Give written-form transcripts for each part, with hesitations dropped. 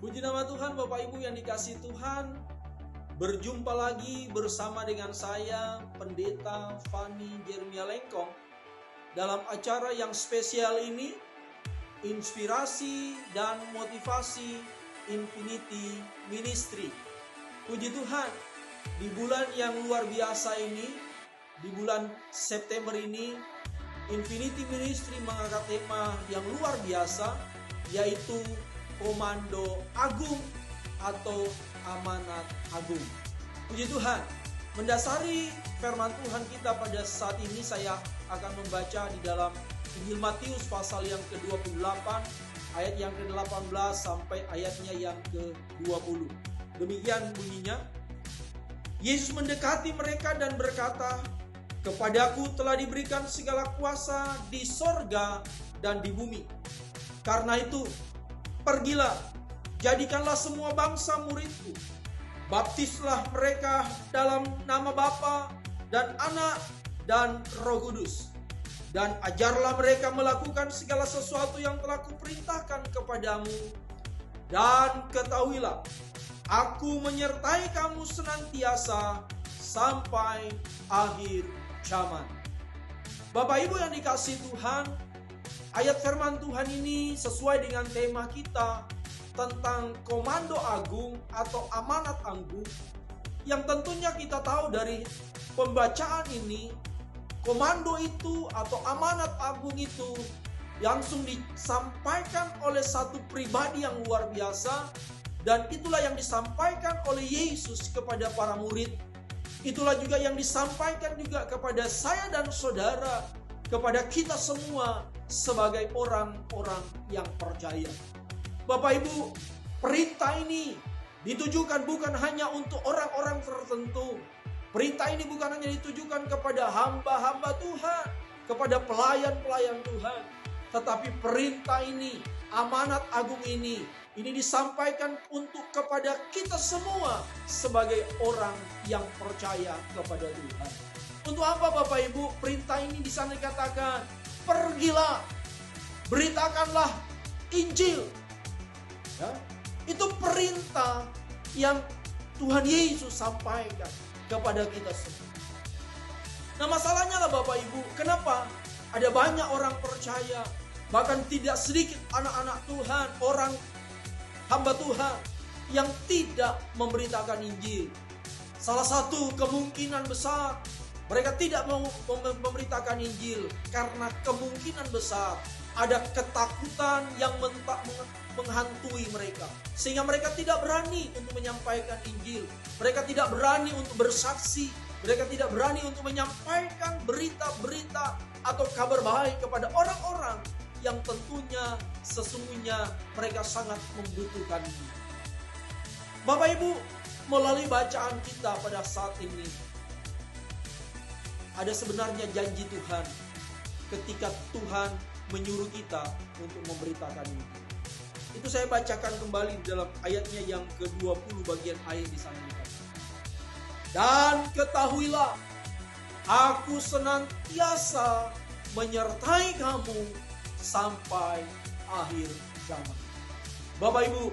Puji nama Tuhan, Bapak Ibu yang dikasihi Tuhan. Berjumpa lagi bersama dengan saya, Pendeta Fani Jeremia Lengkong, dalam acara yang spesial ini, Inspirasi dan Motivasi Infinity Ministry. Puji Tuhan, di bulan yang luar biasa ini, di bulan September ini, Infinity Ministry mengangkat tema yang luar biasa, yaitu Komando Agung atau Amanat Agung. Puji Tuhan, mendasari firman Tuhan kita pada saat ini, saya akan membaca di dalam Injil Matius pasal yang ke-28 ayat yang ke-18 sampai ayatnya yang ke-20. Demikian bunyinya. Yesus mendekati mereka dan berkata, "Kepadaku telah diberikan segala kuasa di sorga dan di bumi. Karena itu, pergilah, jadikanlah semua bangsa muridku. Baptislah mereka dalam nama Bapa dan Anak dan Roh Kudus. Dan ajarlah mereka melakukan segala sesuatu yang telah kuperintahkan kepadamu. Dan ketahuilah, aku menyertai kamu senantiasa sampai akhir zaman." Bapak Ibu yang dikasihi Tuhan, ayat firman Tuhan ini sesuai dengan tema kita tentang komando agung atau amanat agung, yang tentunya kita tahu dari pembacaan ini, komando itu atau amanat agung itu langsung disampaikan oleh satu pribadi yang luar biasa, dan itulah yang disampaikan oleh Yesus kepada para murid. Itulah juga yang disampaikan juga kepada saya dan saudara, kepada kita semua sebagai orang-orang yang percaya. Bapak Ibu, perintah ini ditujukan bukan hanya untuk orang-orang tertentu. Perintah ini bukan hanya ditujukan kepada hamba-hamba Tuhan, kepada pelayan-pelayan Tuhan. Tetapi perintah ini, amanat agung ini disampaikan untuk kepada kita semua sebagai orang yang percaya kepada Tuhan. Untuk apa Bapak Ibu? Perintah ini di sana dikatakan, pergilah, beritakanlah Injil. Ya, itu perintah yang Tuhan Yesus sampaikan kepada kita semua. Nah, masalahnya lah Bapak Ibu, kenapa ada banyak orang percaya, bahkan tidak sedikit anak-anak Tuhan, orang hamba Tuhan yang tidak memberitakan Injil. Salah satu kemungkinan besar mereka tidak mau memberitakan Injil karena kemungkinan besar ada ketakutan yang menghantui mereka, sehingga mereka tidak berani untuk menyampaikan Injil. Mereka tidak berani untuk bersaksi. Mereka tidak berani untuk menyampaikan berita-berita atau kabar baik kepada orang-orang yang tentunya sesungguhnya mereka sangat membutuhkan ini. Bapak Ibu, melalui bacaan kita pada saat ini, ada sebenarnya janji Tuhan ketika Tuhan menyuruh kita untuk memberitakan ini. Itu saya bacakan kembali dalam ayatnya yang ke-20 bagian akhir di sana. Dan ketahuilah, aku senantiasa menyertai kamu sampai akhir zaman. Bapak Ibu,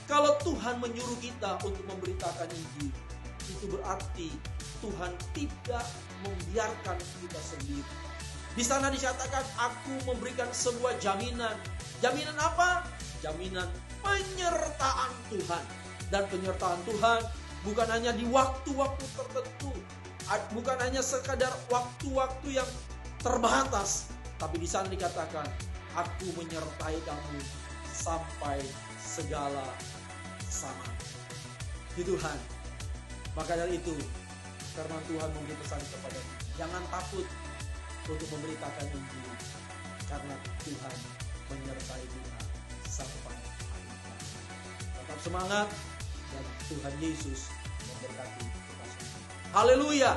kalau Tuhan menyuruh kita untuk memberitakan Injil, itu berarti Tuhan tidak membiarkan kita sendiri. Di sana dikatakan, aku memberikan sebuah jaminan. Jaminan apa? Jaminan penyertaan Tuhan. Dan penyertaan Tuhan bukan hanya di waktu-waktu tertentu, bukan hanya sekadar waktu-waktu yang terbatas, tapi di sana dikatakan, aku menyertai kamu sampai segala zaman. Di Tuhan. Maka dari itu, firman Tuhan memberi pesan kepada kita, jangan takut untuk memberitakan Injil, karena Tuhan menyertai kita sampai akhir. Tetap semangat dan Tuhan Yesus memberkati kita semua. Haleluya.